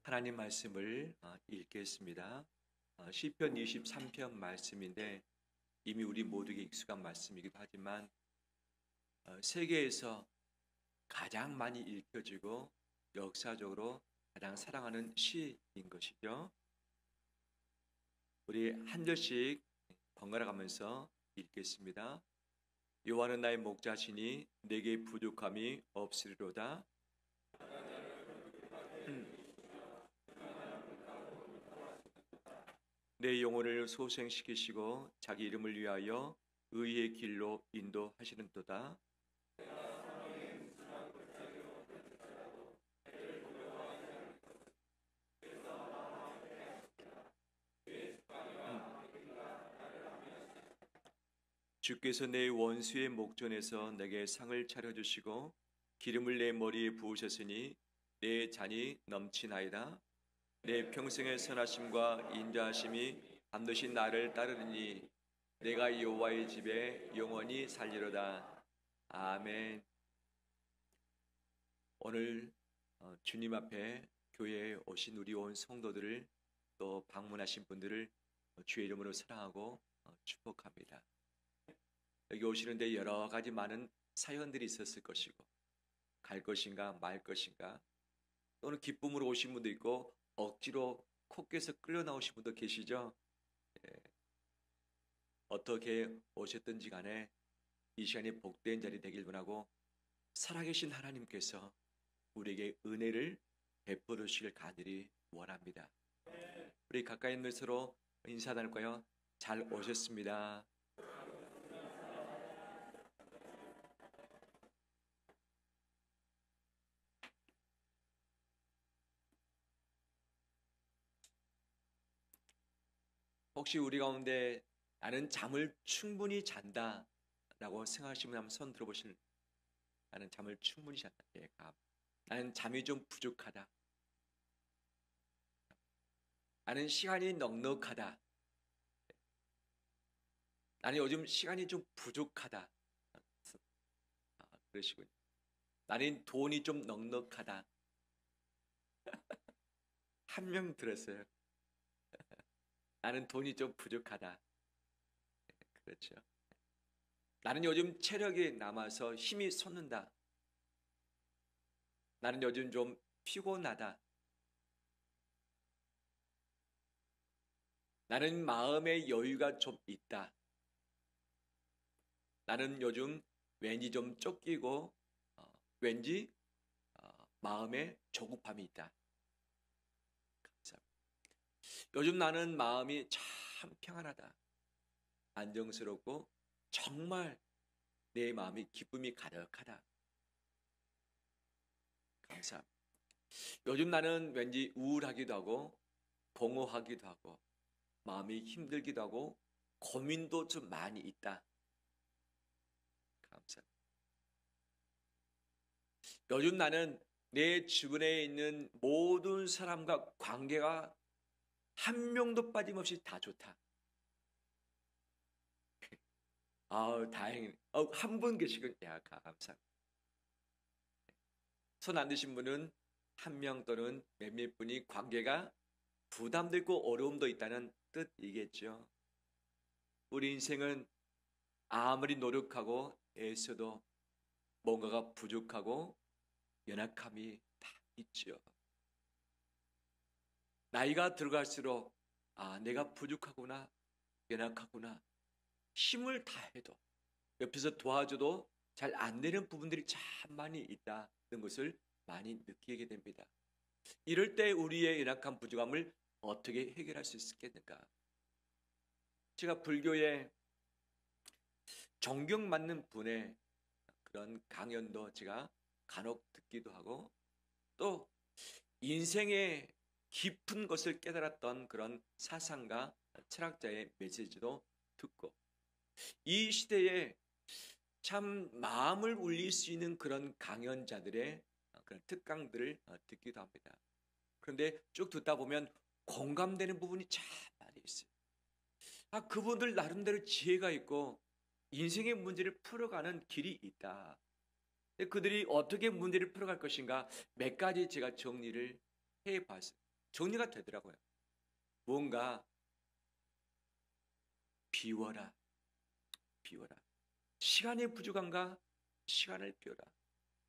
하나님 말씀을 읽겠습니다. 시편 23편 말씀인데 이미 우리 모두에게 익숙한 말씀이기도 하지만 세계에서 가장 많이 읽혀지고 역사적으로 가장 사랑하는 시인 것이죠. 우리 한 절씩 번갈아 가면서 읽겠습니다. 여호와는 나의 목자시니 내게 부족함이 없으리로다. 내 영혼을 소생시키시고 자기 이름을 위하여 의의 길로 인도하시는도다. 주께서 내 원수의 목전에서 내게 상을 차려주시고 기름을 내 머리에 부으셨으니 내 잔이 넘치나이다. 내 평생의 선하심과 인자하심이 반드시 나를 따르니 내가 여호와의 집에 영원히 살리로다. 아멘. 오늘 주님 앞에 교회에 오신 우리 온 성도들을 또 방문하신 분들을 주의 이름으로 사랑하고 축복합니다. 여기 오시는데 여러 가지 많은 사연들이 있었을 것이고 갈 것인가 말 것인가 또는 기쁨으로 오신 분도 있고 억지로 콧께서 끌려 나오신 분도 계시죠. 어떻게 오셨든지 간에 이 시간이 복된 자리 되길 원하고 살아계신 하나님께서 우리에게 은혜를 베풀어 주시길 간절히 원합니다. 우리 가까이 있는 서로 인사 나눌까요? 잘 오셨습니다. 혹시 우리 가운데 나는 잠을 충분히 잔다 라고 생각하시는 분 한번 손 들어보실. 나는 잠을 충분히 잔다. 예, 나는 잠이 좀 부족하다. 나는 시간이 넉넉하다. 나는 요즘 시간이 좀 부족하다. 그러시군요. 나는 돈이 좀 넉넉하다. 한 명 들었어요. 나는 돈이 좀 부족하다. 그렇죠. 나는 요즘 체력이 남아서 힘이 솟는다. 나는 요즘 좀 피곤하다. 나는 마음의 여유가 좀 있다. 나는 요즘 왠지 좀 쫓기고 왠지 마음에 조급함이 있다. 감사합니다. 요즘 나는 마음이 참 평안하다. 안정스럽고 정말 내 마음이 기쁨이 가득하다. 감사합니다. 요즘 나는 왠지 우울하기도 하고 공허하기도 하고 마음이 힘들기도 하고 고민도 좀 많이 있다. 감사합니다. 요즘 나는 내 주변에 있는 모든 사람과 관계가 한 명도 빠짐없이 다 좋다. 다행이네. 한 분 계시군. 야, 감사합니다. 손 안 드신 분은 한 명 또는 몇몇 분이 관계가 부담도 있고 어려움도 있다는 뜻이겠죠. 우리 인생은 아무리 노력하고 애써도 뭔가가 부족하고 연약함이 다 있죠. 나이가 들어갈수록 내가 부족하구나, 연약하구나. 힘을 다해도 옆에서 도와줘도 잘 안 되는 부분들이 참 많이 있다는 것을 많이 느끼게 됩니다. 이럴 때 우리의 연약한 부족함을 어떻게 해결할 수 있겠는가? 제가 불교에 존경받는 분의 그런 강연도 제가 간혹 듣기도 하고 또 인생의 깊은 것을 깨달았던 그런 사상가 철학자의 메시지도 듣고 이 시대에 참 마음을 울릴 수 있는 그런 강연자들의 그런 특강들을 듣기도 합니다. 그런데 쭉 듣다 보면 공감되는 부분이 참 많이 있어요. 그분들 나름대로 지혜가 있고 인생의 문제를 풀어가는 길이 있다. 그들이 어떻게 문제를 풀어갈 것인가 몇 가지 제가 정리를 해봤어요. 정리가 되더라고요. 뭔가 비워라. 비워라. 시간이 부족한가? 시간을 비워라.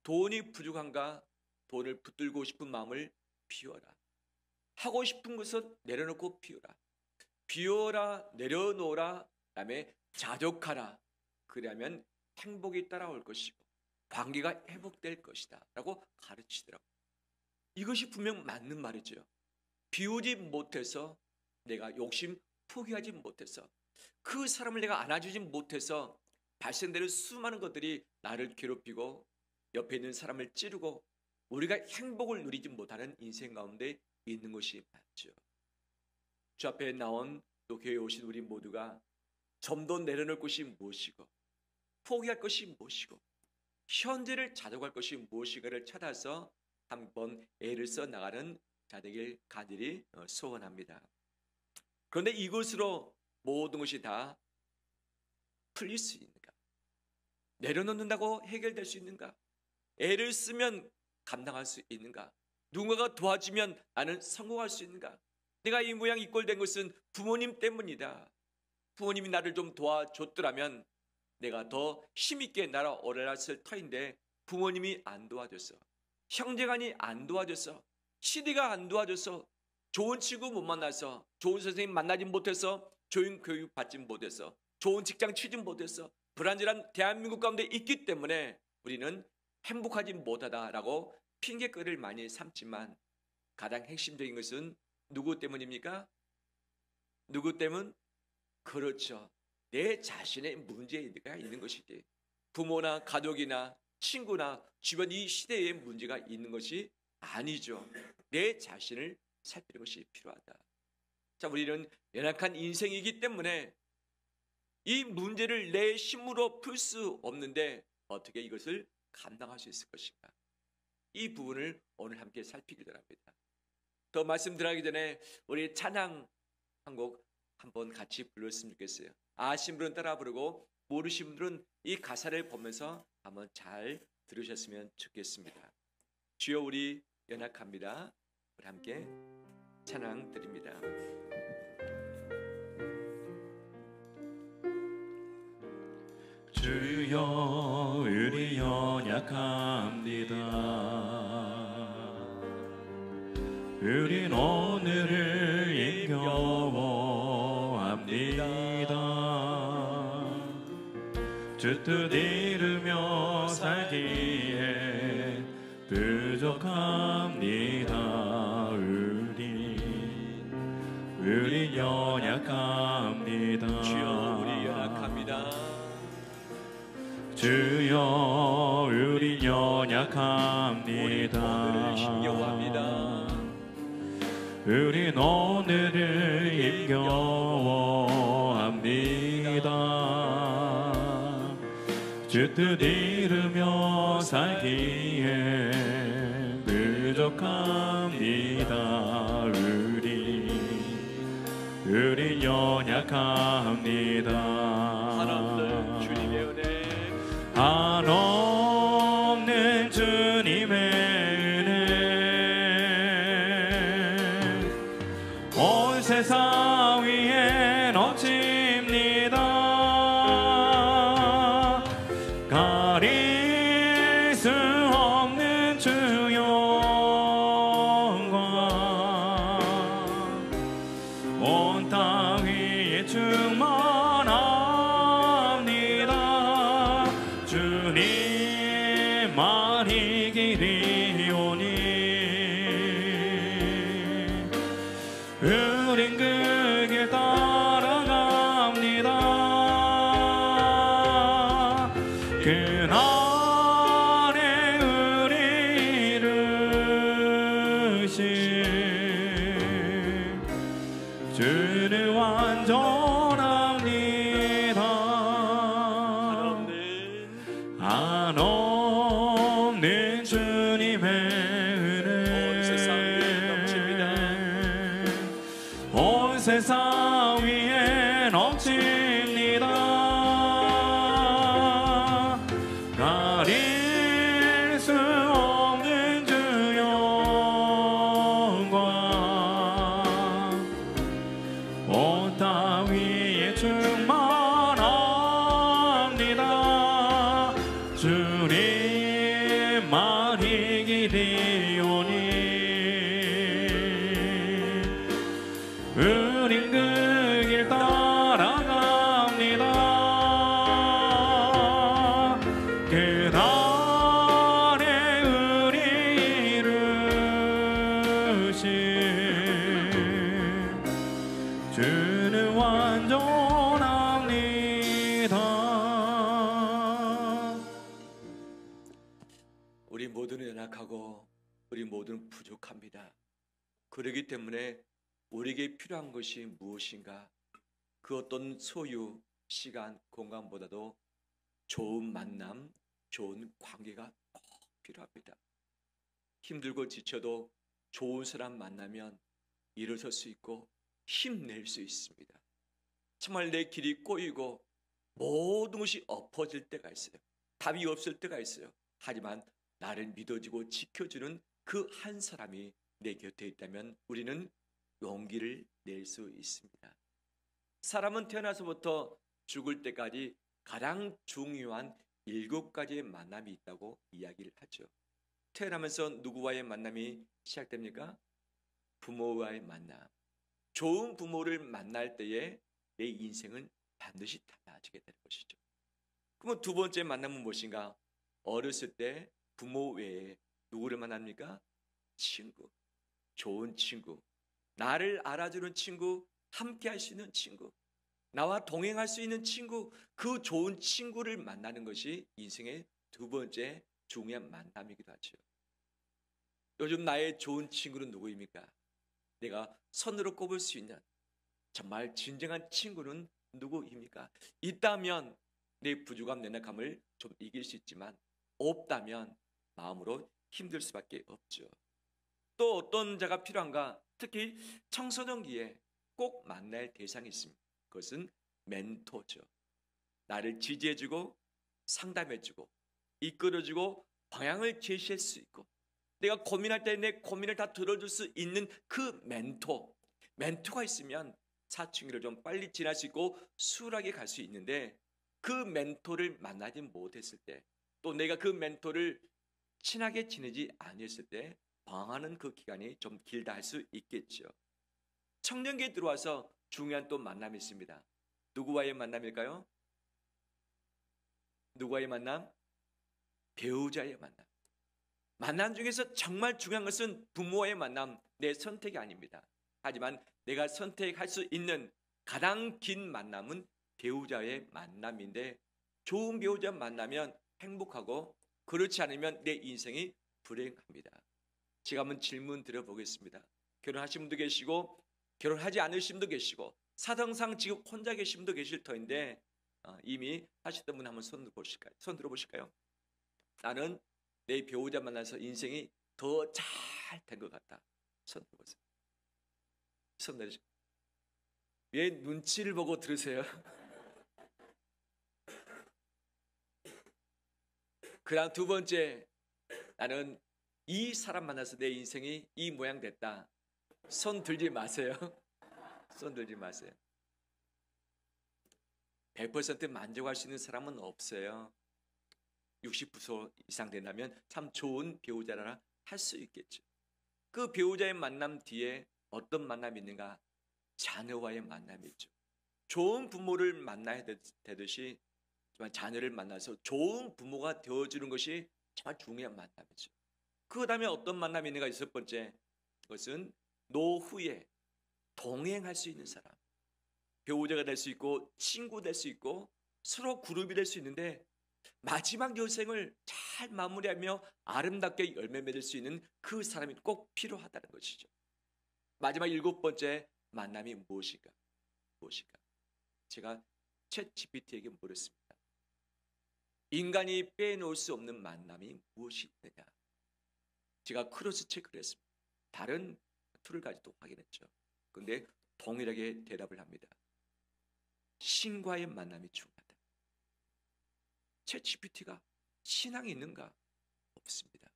돈이 부족한가? 돈을 붙들고 싶은 마음을 비워라. 하고 싶은 것은 내려놓고 비워라. 비워라, 내려놓으라, 그다음에 자족하라. 그러면 행복이 따라올 것이고 관계가 회복될 것이다 라고 가르치더라고요. 이것이 분명 맞는 말이죠. 비우지 못해서, 내가 욕심 포기하지 못해서, 그 사람을 내가 안아주지 못해서 발생되는 수많은 것들이 나를 괴롭히고 옆에 있는 사람을 찌르고 우리가 행복을 누리지 못하는 인생 가운데 있는 것이 맞죠. 주 앞에 나온 또 교회에 오신 우리 모두가 좀 더 내려놓을 것이 무엇이고 포기할 것이 무엇이고 현재를 자족할 것이 무엇인가를 찾아서 한번 애를 써 나가는 자 되길 간절히 소원합니다. 그런데 이것으로 모든 것이 다 풀릴 수 있는가? 내려놓는다고 해결될 수 있는가? 애를 쓰면 감당할 수 있는가? 누군가가 도와주면 나는 성공할 수 있는가? 내가 이 모양 이 꼴 된 것은 부모님 때문이다. 부모님이 나를 좀 도와줬더라면 내가 더 힘있게 날아올랐을 터인데 부모님이 안 도와줬어. 형제간이 안 도와줬어. 시대가 안 도와줘서, 좋은 친구 못 만나서, 좋은 선생님 만나지 못해서, 좋은 교육 받지 못해서, 좋은 직장 취직 못해서 불안전한 대한민국 가운데 있기 때문에 우리는 행복하지 못하다라고 핑계거리를 많이 삼지만 가장 핵심적인 것은 누구 때문입니까? 누구 때문? 그렇죠. 내 자신의 문제가 있는 것이지 부모나 가족이나 친구나 주변 이 시대에 문제가 있는 것이 아니죠. 내 자신을 살피는 것이 필요하다. 자, 우리는 연약한 인생이기 때문에 이 문제를 내 힘으로 풀 수 없는데 어떻게 이것을 감당할 수 있을 것인가? 이 부분을 오늘 함께 살피기를 합니다. 더 말씀드리기 전에 우리 찬양 한 곡 한번 같이 불렀으면 좋겠어요. 아신 분은 따라 부르고 모르신 분들은 이 가사를 보면서 한번 잘 들으셨으면 좋겠습니다. 주여 우리 연약합니다. 우리 함께 찬양 드립니다. 주여 우리 연약합니다. 우린 오늘을 힘겨워합니다. 주 뜻 이루며 살기에 부족합니다. 우린 연약합니다. 주여 우리 연약합니다. 주여 우린 연약합니다. 오늘을 힘겨워합니다. 우린 오늘을 힘겨워합니다. 주 뜻 이루며 살기에 부족합니다. 우린 연약합니다. 한없는 주님의 은혜, 한없는 주님의 은혜 온 세상 위에 넘칩니다. 가릴 수 없는 주 영광 온 땅 위에 충만합니다. 주님만이 길이오니 우린 그 길 따라갑니다. 그날에 우리를 이루신 주는 완전합니다. 한없는 주님의 은혜 온 세상 위에 넘칩니다. 온 세상 위에 넘칩니다. 가릴 수 없는 주 영광 오니 우린 그 길 따라갑니다. 그 달에 우리 이루신 주는 완전합니다. 우리 모두는 연약하고 우리 모두는 부족합니다. 그렇기 때문에 우리에게 필요한 것이 무엇인가? 그 어떤 소유, 시간, 공간보다도 좋은 만남, 좋은 관계가 꼭 필요합니다. 힘들고 지쳐도 좋은 사람 만나면 일어설 수 있고 힘낼 수 있습니다. 정말 내 길이 꼬이고 모든 것이 엎어질 때가 있어요. 답이 없을 때가 있어요. 하지만 나를 믿어주고 지켜주는 그 한 사람이 내 곁에 있다면 우리는 용기를 낼 수 있습니다. 사람은 태어나서부터 죽을 때까지 가장 중요한 7가지의 만남이 있다고 이야기를 하죠. 태어나면서 누구와의 만남이 시작됩니까? 부모와의 만남. 좋은 부모를 만날 때에 내 인생은 반드시 달라지게 되는 것이죠. 그러면 두 번째 만남은 무엇인가? 어렸을 때 부모 외에 누구를 만납니까? 친구. 좋은 친구. 나를 알아주는 친구, 함께 할 수 있는 친구, 나와 동행할 수 있는 친구, 그 좋은 친구를 만나는 것이 인생의 두 번째 중요한 만남이기도 하죠. 요즘 나의 좋은 친구는 누구입니까? 내가 손으로 꼽을 수 있는 정말 진정한 친구는 누구입니까? 있다면 내 부족함, 연약함을 좀 이길 수 있지만 없다면 마음으로 힘들 수밖에 없죠. 또 어떤 자가 필요한가? 특히 청소년기에 꼭 만날 대상이 있습니다. 그것은 멘토죠. 나를 지지해주고 상담해주고 이끌어주고 방향을 제시할 수 있고 내가 고민할 때 내 고민을 다 들어줄 수 있는 그 멘토가 있으면 사춘기를 좀 빨리 지날 수 있고 수월하게 갈 수 있는데 그 멘토를 만나지 못했을 때 또 내가 그 멘토를 친하게 지내지 않았을 때 방황하는 그 기간이 좀 길다 할 수 있겠죠. 청년기에 들어와서 중요한 또 만남이 있습니다. 누구와의 만남일까요? 누구와의 만남? 배우자의 만남. 만남 중에서 정말 중요한 것은 부모와의 만남, 내 선택이 아닙니다. 하지만 내가 선택할 수 있는 가장 긴 만남은 배우자의 만남인데 좋은 배우자 만나면 행복하고 그렇지 않으면 내 인생이 불행합니다. 제가 한번 질문 드려보겠습니다. 결혼하신 분도 계시고 결혼하지 않으신 분도 계시고 사정상 지금 혼자 계신 분도 계실 터인데 이미 하셨던 분 한번 손 들어보실까요? 손 들어보실까요? 나는 내 배우자 만나서 인생이 더 잘 된 것 같다. 손 들어보세요. 손 내리세요. 왜 눈치를 보고 들으세요? 그다음 두 번째, 나는 이 사람 만나서 내 인생이 이 모양 됐다. 손 들지 마세요. 손 들지 마세요. 100% 만족할 수 있는 사람은 없어요. 60% 이상 된다면 참 좋은 배우자라 할 수 있겠죠. 그 배우자의 만남 뒤에 어떤 만남이 있는가? 자녀와의 만남이 있죠. 좋은 부모를 만나야 되듯이 자녀를 만나서 좋은 부모가 되어주는 것이 정말 중요한 만남이죠. 그 다음에 어떤 만남이 있는가? 여섯 번째, 그것은 노후에 동행할 수 있는 사람. 배우자가 될 수 있고 친구 될 수 있고 서로 그룹이 될 수 있는데 마지막 여생을 잘 마무리하며 아름답게 열매 맺을 수 있는 그 사람이 꼭 필요하다는 것이죠. 마지막 일곱 번째 만남이 무엇인가? 제가 챗 GPT에게 물었습니다. 인간이 빼놓을 수 없는 만남이 무엇이 있느냐? 제가 크로스 체크를 했습니다. 다른 툴을 가지고 확인했죠. 그런데 동일하게 대답을 합니다. 신과의 만남이 중요하다. 챗 GPT가 신앙이 있는가? 없습니다.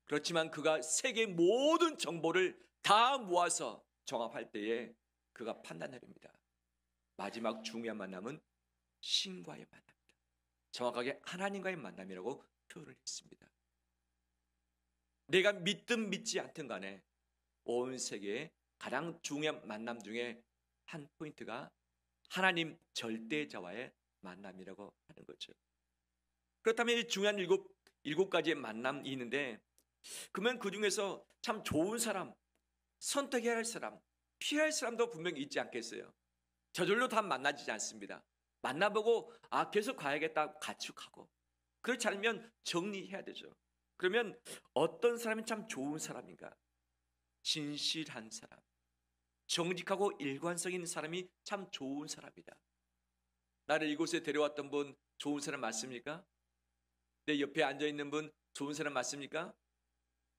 그렇지만 그가 세계 모든 정보를 다 모아서 종합할 때에 그가 판단해냅니다. 마지막 중요한 만남은 신과의 만남이다. 정확하게 하나님과의 만남이라고 표현을 했습니다. 내가 믿든 믿지 않든 간에 온 세계에 가장 중요한 만남 중에 한 포인트가 하나님 절대자와의 만남이라고 하는 거죠. 그렇다면 이 중요한 일곱 가지의 만남이 있는데, 그러면 그 중에서 참 좋은 사람, 선택해야 할 사람, 피해야 할 사람도 분명히 있지 않겠어요? 저절로 다 만나지지 않습니다. 만나보고 계속 가야겠다 같이 가고, 그렇지 않으면 정리해야 되죠. 그러면 어떤 사람이 참 좋은 사람인가? 진실한 사람, 정직하고 일관성 있는 사람이 참 좋은 사람이다. 나를 이곳에 데려왔던 분 좋은 사람 맞습니까? 내 옆에 앉아있는 분 좋은 사람 맞습니까?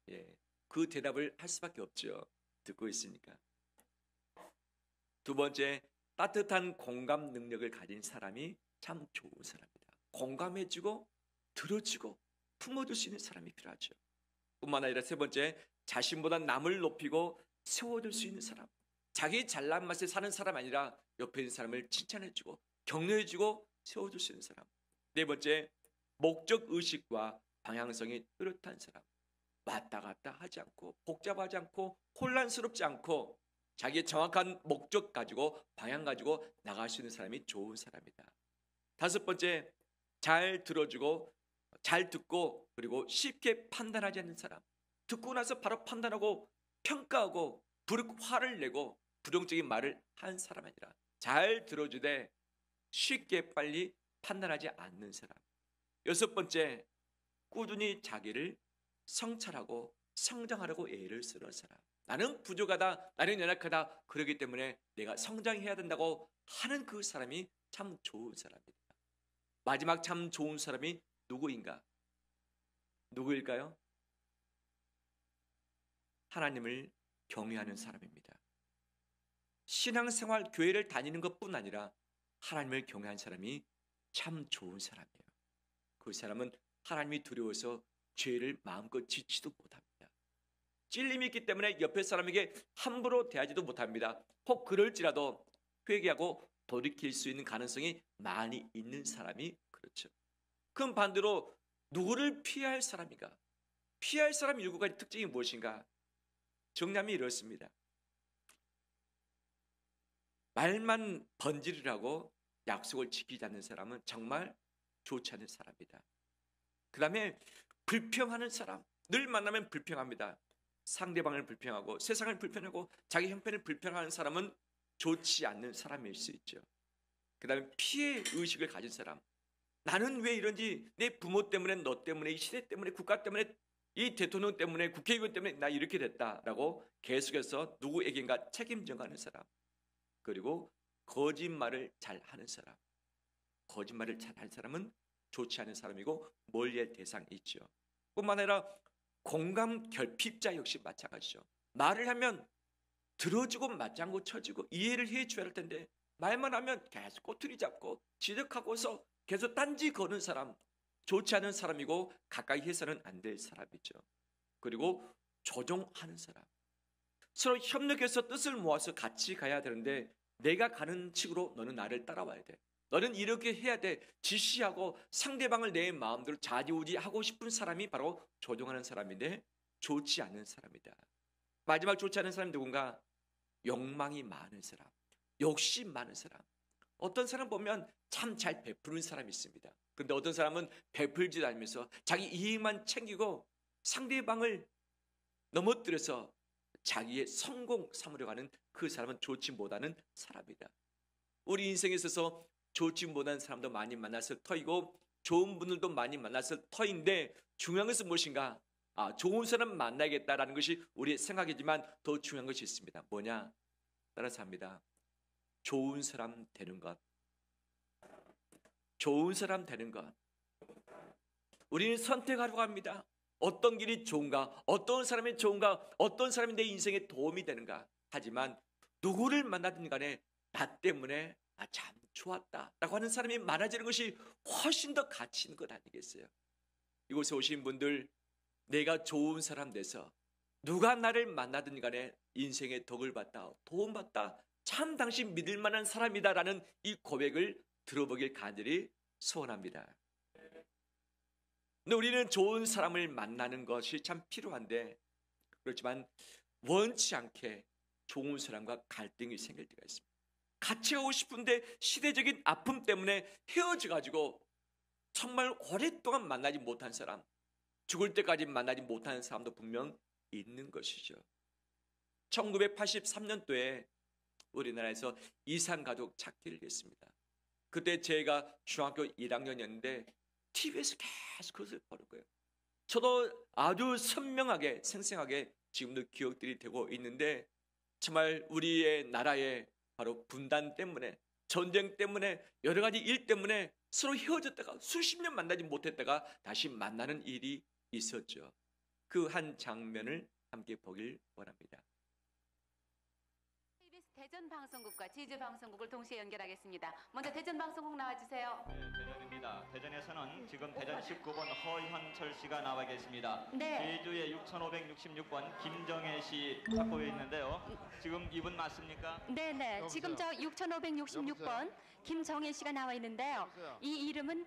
예, 그 대답을 할 수밖에 없죠. 듣고 있으니까. 두 번째, 따뜻한 공감 능력을 가진 사람이 참 좋은 사람이다. 공감해주고 들어주고 품어줄 수 있는 사람이 필요하죠. 뿐만 아니라 세 번째, 자신보다 남을 높이고 세워줄 수 있는 사람. 자기 잘난 맛에 사는 사람 아니라 옆에 있는 사람을 칭찬해주고 격려해주고 세워줄 수 있는 사람. 네 번째, 목적 의식과 방향성이 뚜렷한 사람. 왔다 갔다 하지 않고 복잡하지 않고 혼란스럽지 않고 자기의 정확한 목적 가지고 방향 가지고 나갈 수 있는 사람이 좋은 사람이다. 다섯 번째, 잘 들어주고 잘 듣고 그리고 쉽게 판단하지 않는 사람. 듣고 나서 바로 판단하고 평가하고 화를 내고 부정적인 말을 한 사람 아니라 잘 들어주되 쉽게 빨리 판단하지 않는 사람. 여섯 번째, 꾸준히 자기를 성찰하고 성장하려고 애를 쓰는 사람. 나는 부족하다, 나는 연약하다, 그렇기 때문에 내가 성장해야 된다고 하는 그 사람이 참 좋은 사람입니다. 마지막 참 좋은 사람이 누구인가? 누구일까요? 하나님을 경외하는 사람입니다. 신앙생활, 교회를 다니는 것뿐 아니라 하나님을 경외하는 사람이 참 좋은 사람이에요. 그 사람은 하나님이 두려워서 죄를 마음껏 짓지도 못합니다. 찔림이 있기 때문에 옆에 사람에게 함부로 대하지도 못합니다. 혹 그럴지라도 회개하고 돌이킬 수 있는 가능성이 많이 있는 사람이 그렇죠. 그럼 반대로 누구를 피해야 할 사람인가? 피해야 할 사람 7가지 특징이 무엇인가? 정리하면 이렇습니다. 말만 번지르라고 약속을 지키지 않는 사람은 정말 좋지 않은 사람이다. 그 다음에 불평하는 사람, 늘 만나면 불평합니다. 상대방을 불평하고 세상을 불평하고 자기 형편을 불평하는 사람은 좋지 않는 사람일 수 있죠. 그 다음에 피해 의식을 가진 사람, 나는 왜 이런지, 내 부모 때문에, 너 때문에, 이 시대 때문에, 국가 때문에, 이 대통령 때문에, 국회의원 때문에 나 이렇게 됐다라고 계속해서 누구에겐가 책임져가는 사람. 그리고 거짓말을 잘하는 사람. 거짓말을 잘하는 사람은 좋지 않은 사람이고 멀리할 대상이 있죠. 뿐만 아니라 공감 결핍자 역시 마찬가지죠. 말을 하면 들어주고 맞장구 쳐주고 이해를 해줘야 할 텐데 말만 하면 계속 꼬투리 잡고 지적하고서 계속 딴지 거는 사람, 좋지 않은 사람이고 가까이 해서는 안 될 사람이죠. 그리고 조종하는 사람, 서로 협력해서 뜻을 모아서 같이 가야 되는데 내가 가는 칙으로 너는 나를 따라와야 돼, 너는 이렇게 해야 돼, 지시하고 상대방을 내 마음대로 좌지우지하고 싶은 사람이 바로 조종하는 사람인데 좋지 않은 사람이다. 마지막 좋지 않은 사람이 누군가? 욕망이 많은 사람, 욕심 많은 사람. 어떤 사람 보면 참 잘 베푸는 사람이 있습니다. 그런데 어떤 사람은 베풀지도 않으면서 자기 이익만 챙기고 상대방을 넘어뜨려서 자기의 성공 삼으려고 하는 그 사람은 좋지 못하는 사람이다. 우리 인생에 있어서 좋지 못한 사람도 많이 만났을 터이고 좋은 분들도 많이 만났을 터인데 중요한 것은 무엇인가? 좋은 사람 만나야겠다라는 것이 우리의 생각이지만 더 중요한 것이 있습니다. 뭐냐? 따라서 합니다. 좋은 사람 되는 것. 좋은 사람 되는 것. 우리는 선택하려고 합니다. 어떤 길이 좋은가? 어떤 사람이 좋은가? 어떤 사람이 내 인생에 도움이 되는가? 하지만 누구를 만나든 간에 나 때문에 참 좋았다 라고 하는 사람이 많아지는 것이 훨씬 더 가치 있는 것 아니겠어요? 이곳에 오신 분들, 내가 좋은 사람 돼서 누가 나를 만나든 간에 인생의 덕을 받다, 도움받다, 참 당신 믿을 만한 사람이다라는 이 고백을 들어보길 간절히 소원합니다. 근데 우리는 좋은 사람을 만나는 것이 참 필요한데, 그렇지만 원치 않게 좋은 사람과 갈등이 생길 때가 있습니다. 같이 가고 싶은데 시대적인 아픔 때문에 헤어져 가지고 정말 오랫동안 만나지 못한 사람, 죽을 때까지 만나지 못하는 사람도 분명 있는 것이죠. 1983년도에 우리나라에서 이산가족 찾기를 했습니다. 그때 제가 중학교 1학년이었는데 TV에서 계속 그것을 보는 거예요. 저도 아주 선명하게 생생하게 지금도 기억들이 되고 있는데, 정말 우리의 나라의 바로 분단 때문에, 전쟁 때문에, 여러 가지 일 때문에 서로 헤어졌다가 수십 년 만나지 못했다가 다시 만나는 일이 있었죠. 그 한 장면을 함께 보길 원합니다. KBS 대전 방송국과 제주 방송국을 동시에 연결하겠습니다. 먼저 대전 방송국 나와주세요. 네, 대전입니다. 대전에서는 지금 대전 19번 허현철 씨가 나와 계십니다. 네. 제주의 6566번 김정혜 씨 찾고 있는데요. 지금 이분 맞습니까? 네네. 여보세요? 지금 저 6566번 김정혜 씨가 나와 있는데요. 여보세요? 이 이름은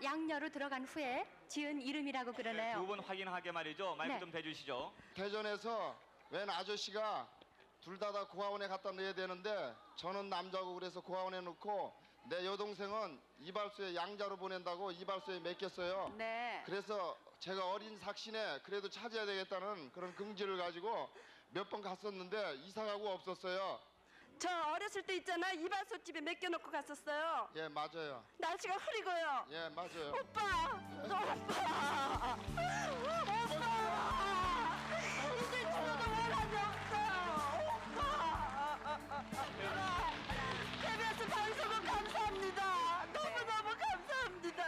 양녀로 들어간 후에 지은 이름이라고 두 그러네요. 분 확인하게 말이죠. 마이크 네. 좀 대주시죠. 대전에서 웬 아저씨가 둘 다 고아원에 갖다 넣어야 되는데 저는 남자고 그래서 고아원에 넣고 내 여동생은 이발소에 양자로 보낸다고 이발소에 맡겼어요. 네. 그래서 제가 어린 삭신에 그래도 찾아야 되겠다는 그런 긍지를 가지고 몇 번 갔었는데 이사 가고 없었어요. 저 어렸을 때 있잖아, 이발소 집에 맡겨놓고 갔었어요. 예, 맞아요. 날씨가 흐리고요. 예, 맞아요. 오빠! 오빠! 오빠! 이제 죽어도 원한이 없어요. 오빠! KBS 방송국 감사합니다. 너무너무 감사합니다.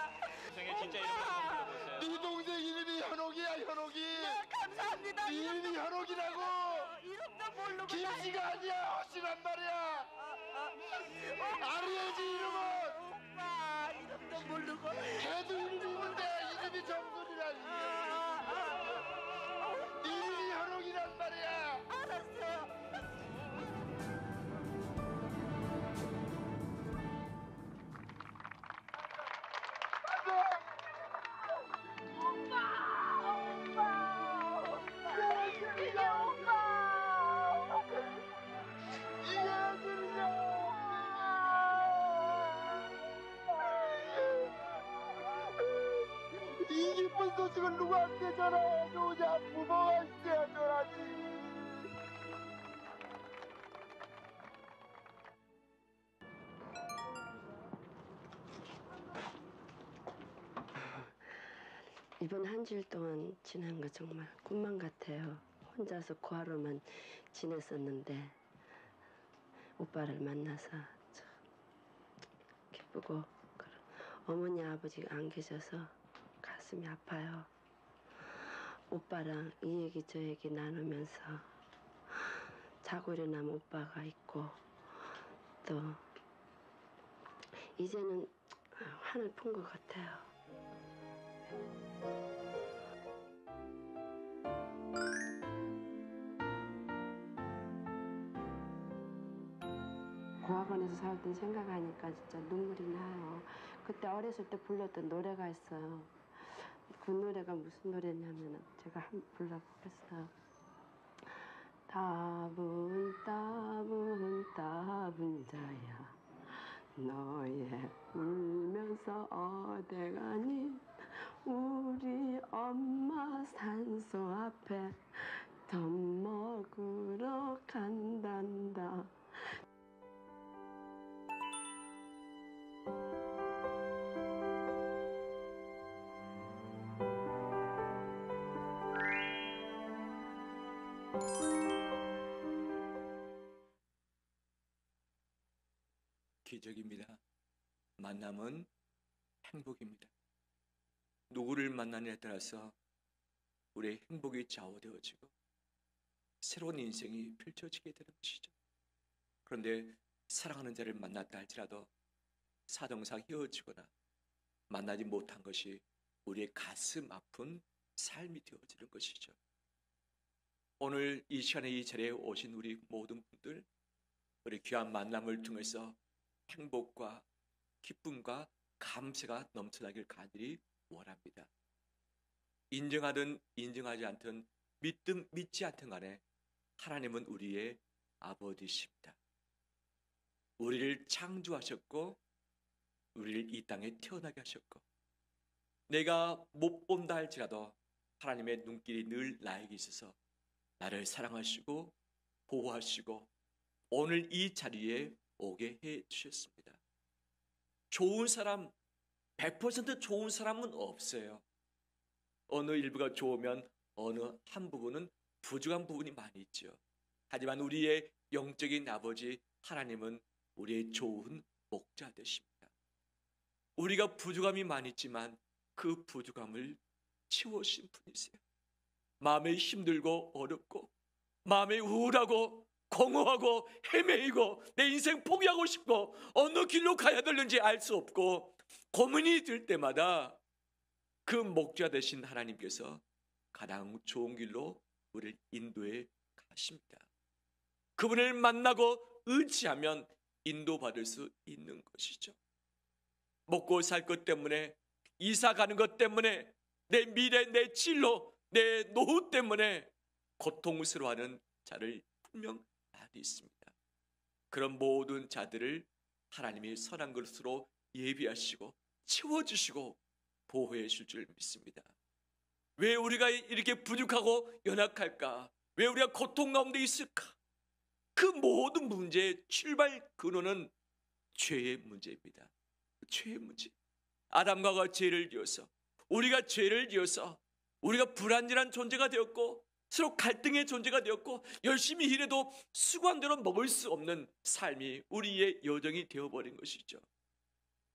동생의 진짜 이름을 한번 불러보세요. 네 동생 이름이 현옥이야, 현옥이. 네, 감사합니다. 네 이름이 현옥이라고. 이름도 모르고 김씨가 아니야, 허씨란 말이야. 알아야지 이름은. 오빠 이름도 모르고 걔도 이름이 있는데 이름이 정순이라니. 네 이름이 현옥이란 말이야. 알았어요. 이 기쁜 소식을 누구한테 전화해주냐. 부모가 있어야 전하지. 이번 한 주일 동안 지난 거 정말 꿈만 같아요. 혼자서 고아로만 지냈었는데 오빠를 만나서 참 기쁘고, 어머니 아버지가 안 계셔서 가슴이 아파요. 오빠랑 이 얘기 저 얘기 나누면서 자고 일어나면 오빠가 있고, 또 이제는 한을 푼 것 같아요. 고아원에서 살던 생각하니까 진짜 눈물이 나요. 그때 어렸을 때 불렀던 노래가 있어요. 그 노래가 무슨 노래냐면 제가 한번 불러보겠어요. 따분 따분 따분 자야 너의 울면서 어디 가니. 우리 엄마 산소 앞에 밥 먹으러 간단다. 기적입니다. 만남은 행복입니다. 누구를 만나느냐에 따라서 우리의 행복이 좌우되어지고 새로운 인생이 펼쳐지게 되는 것이죠. 그런데 사랑하는 자를 만났다 할지라도 사정상 헤어지거나 만나지 못한 것이 우리의 가슴 아픈 삶이 되어지는 것이죠. 오늘 이 시간에 이 자리에 오신 우리 모든 분들, 우리 귀한 만남을 통해서 행복과 기쁨과 감사가 넘쳐나길 간절히 원합니다. 인정하든 인정하지 않든 믿든 믿지 않든 간에 하나님은 우리의 아버지십니다. 우리를 창조하셨고 우리를 이 땅에 태어나게 하셨고 내가 못 본다 할지라도 하나님의 눈길이 늘 나에게 있어서 나를 사랑하시고 보호하시고 오늘 이 자리에 오게 해 주셨습니다. 좋은 사람, 100% 좋은 사람은 없어요. 어느 일부가 좋으면 어느 한 부분은 부족한 부분이 많이 있죠. 하지만 우리의 영적인 아버지 하나님은 우리의 좋은 목자 되십니다. 우리가 부족함이 많이 있지만 그 부족함을 채워주신 분이세요. 마음이 힘들고 어렵고 마음이 우울하고 공허하고 헤매이고 내 인생 포기하고 싶고 어느 길로 가야 되는지 알 수 없고 고민이 들 때마다 그 목자 되신 하나님께서 가장 좋은 길로 우리를 인도해 가십니다. 그분을 만나고 의지하면 인도받을 수 있는 것이죠. 먹고 살 것 때문에 이사 가는 것 때문에 내 미래, 내 진로, 내 노후 때문에 고통스러워하는 자를 분명 많이 있습니다. 그런 모든 자들을 하나님이 선한 것으로 예비하시고 채워주시고 보호해 줄 줄 믿습니다. 왜 우리가 이렇게 부족하고 연약할까? 왜 우리가 고통 가운데 있을까? 그 모든 문제의 출발 근원은 죄의 문제입니다. 죄의 문제. 아담과 하와가 죄를 지어서 우리가 죄를 지어서 우리가 불완전한 존재가 되었고 서로 갈등의 존재가 되었고 열심히 일해도 수관대로 먹을 수 없는 삶이 우리의 여정이 되어버린 것이죠.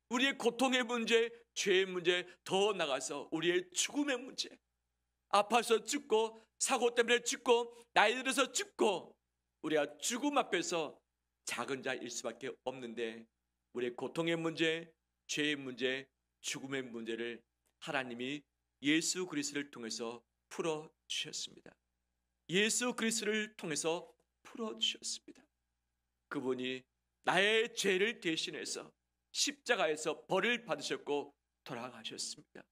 우리의 고통의 문제, 죄의 문제, 더 나가서 우리의 죽음의 문제, 아파서 죽고 사고 때문에 죽고 나이 들어서 죽고 우리가 죽음 앞에서 작은 자일 수밖에 없는데 우리의 고통의 문제, 죄의 문제, 죽음의 문제를 하나님이 예수 그리스도를 통해서 풀어주셨습니다. 예수 그리스도를 통해서 풀어주셨습니다. 그분이 나의 죄를 대신해서 십자가에서 벌을 받으셨고 돌아가셨습니다.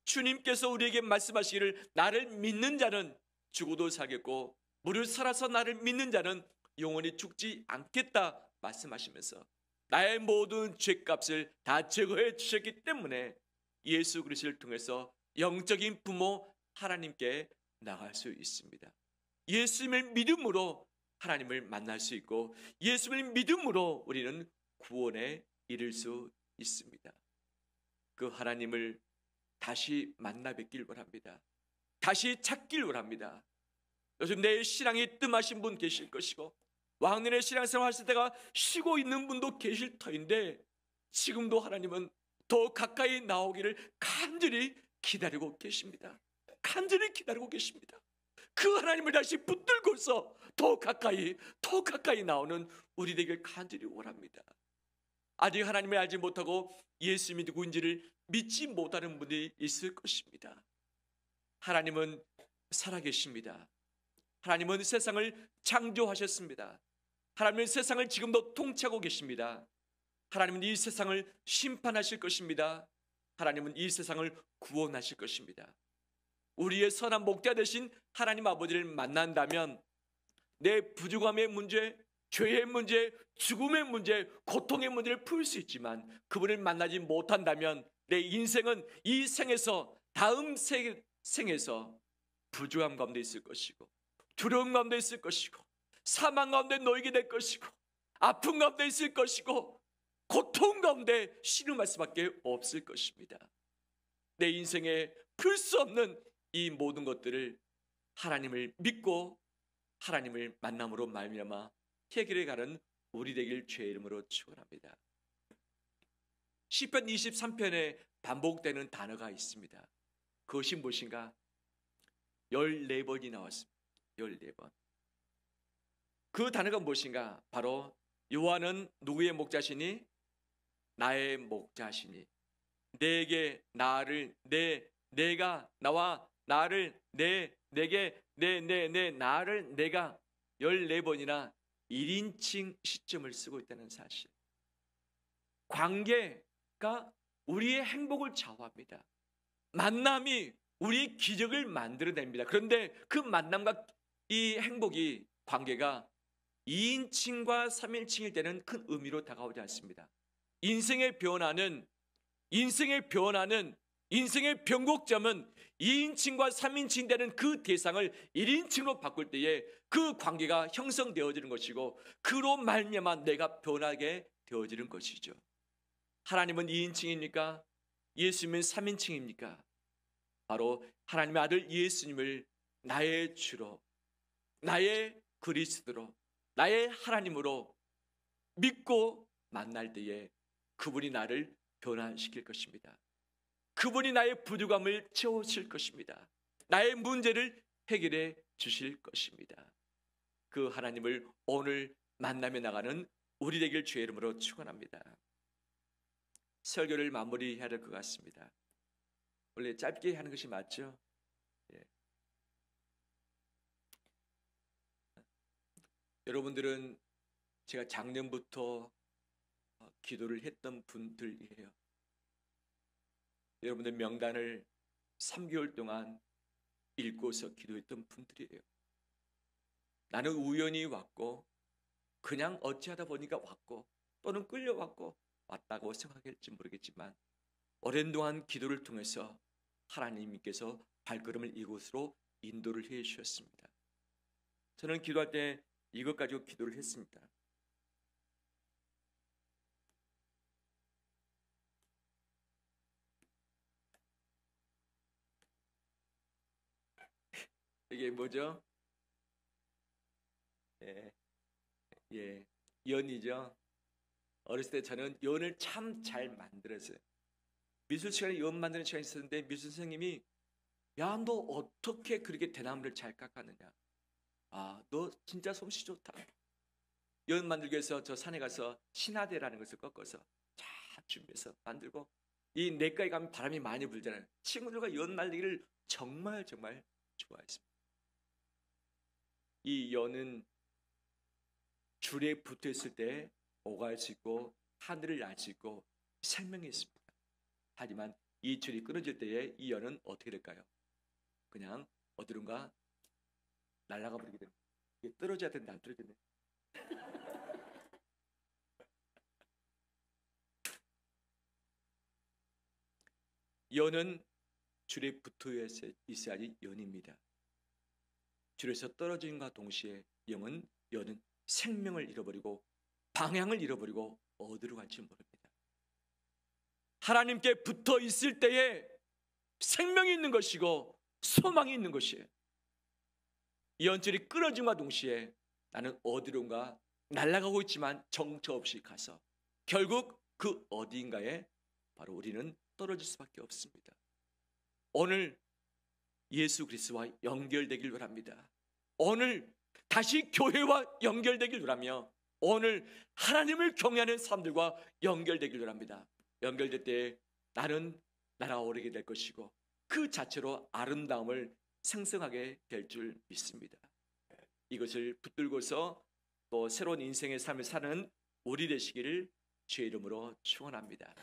주님께서 우리에게 말씀하시기를 나를 믿는 자는 죽어도 살겠고 무릇 살아서 나를 믿는 자는 영원히 죽지 않겠다 말씀하시면서 나의 모든 죄값을 다 제거해 주셨기 때문에 예수 그리스도를 통해서 영적인 부모 하나님께 나갈 수 있습니다. 예수님을 믿음으로 하나님을 만날 수 있고 예수님을 믿음으로 우리는 구원에 이를 수 있습니다. 그 하나님을 다시 만나 뵙길 원합니다. 다시 찾길 원합니다. 요즘 내 신앙이 뜸하신 분 계실 것이고 왕년의 신앙생활 하실 때가 쉬고 있는 분도 계실 터인데 지금도 하나님은 더 가까이 나오기를 간절히 기다리고 계십니다. 간절히 기다리고 계십니다. 그 하나님을 다시 붙들고서 더 가까이 나오는 우리 되길 간절히 원합니다. 아직 하나님을 알지 못하고 예수님이 누구인지를 믿지 못하는 분들이 있을 것입니다. 하나님은 살아계십니다. 하나님은 세상을 창조하셨습니다. 하나님은 세상을 지금도 통치하고 계십니다. 하나님은 이 세상을 심판하실 것입니다. 하나님은 이 세상을 구원하실 것입니다. 우리의 선한 목자 되신 하나님 아버지를 만난다면 내 부족함의 문제, 죄의 문제, 죽음의 문제, 고통의 문제를 풀 수 있지만 그분을 만나지 못한다면 내 인생은 이 생에서 다음 생에서 부족함 가운데 있을 것이고 두려움 가운데 있을 것이고 사망 가운데 놓이게 될 것이고 아픔 가운데 있을 것이고 고통 가운데 신음할 수밖에 없을 것입니다. 내 인생에 풀 수 없는 이 모든 것들을 하나님을 믿고 하나님을 만남으로 말미암아 해결해 가는 우리 되길 주의 이름으로 축원합니다. 시편 23편에 반복되는 단어가 있습니다. 그것이 무엇인가? 14번이 나왔습니다. 14번. 그 단어가 무엇인가? 바로 여호와는 누구의 목자시니? 나의 목자시니 내게 나를 내가 나와 나를 내게 나를 내가 14번이나 1인칭 시점을 쓰고 있다는 사실. 관계가 우리의 행복을 좌우합니다. 만남이 우리 기적을 만들어냅니다. 그런데 그 만남과 이 행복이 관계가 2인칭과 3인칭일 때는 큰 의미로 다가오지 않습니다. 인생의 변화는 인생의 변곡점은 2인칭과 3인칭 되는 그 대상을 1인칭으로 바꿀 때에 그 관계가 형성되어지는 것이고 그로 말미암아 내가 변하게 되어지는 것이죠. 하나님은 2인칭입니까? 예수님은 3인칭입니까? 바로 하나님의 아들 예수님을 나의 주로, 나의 그리스도로, 나의 하나님으로 믿고 만날 때에 그분이 나를 변화시킬 것입니다. 그분이 나의 부족함을 채워줄 것입니다. 나의 문제를 해결해 주실 것입니다. 그 하나님을 오늘 만나며 나가는 우리 되길 주의 이름으로 축원합니다. 설교를 마무리해야 될 것 같습니다. 원래 짧게 하는 것이 맞죠? 예. 여러분들은 제가 작년부터 기도를 했던 분들이에요. 여러분들 명단을 3개월 동안 읽고서 기도했던 분들이에요. 나는 우연히 왔고 그냥 어찌하다 보니까 왔고 또는 끌려왔고 왔다고 생각할지 모르겠지만 오랜 동안 기도를 통해서 하나님께서 발걸음을 이곳으로 인도를 해 주셨습니다. 저는 기도할 때 이것 가지고 기도를 했습니다. 이게 뭐죠? 연이죠. 어렸을 때 저는 연을 참 잘 만들었어요. 미술 시간에 연 만드는 시간이 있었는데 미술 선생님이 야, 너 어떻게 그렇게 대나무를 잘 깎았느냐? 아, 너 진짜 솜씨 좋다. 연 만들기 위해서 저 산에 가서 신화대라는 것을 꺾어서 잘 준비해서 만들고 이 내과에 가면 바람이 많이 불잖아요. 친구들과 연 만들기를 정말 좋아했습니다. 이 연은 줄에 붙어 있을 때 오갈 수 있고 하늘을 날 수 있고 생명이 있습니다. 하지만 이 줄이 끊어질 때에 이 연은 어떻게 될까요? 그냥 어디론가 날아가 버리게 됩니다. 이게 떨어져야 되는데 안 떨어지네. 연은 줄에 붙어 있어야지 연입니다. 줄에서 떨어짐과 동시에 연은 생명을 잃어버리고 방향을 잃어버리고 어디로 갈지 모릅니다. 하나님께 붙어 있을 때에 생명이 있는 것이고 소망이 있는 것이에요. 이 연줄이 끊어짐과 동시에 나는 어디론가 날아가고 있지만 정처 없이 가서 결국 그 어디인가에 바로 우리는 떨어질 수밖에 없습니다. 오늘 예수 그리스도와 연결되길 바랍니다. 오늘 다시 교회와 연결되길 바라며 오늘 하나님을 경외하는 사람들과 연결되길 바랍니다. 연결될 때 나는 날아오르게 될 것이고 그 자체로 아름다움을 생성하게 될 줄 믿습니다. 이것을 붙들고서 또 새로운 인생의 삶을 사는 우리 되시기를 주의 이름으로 축원합니다.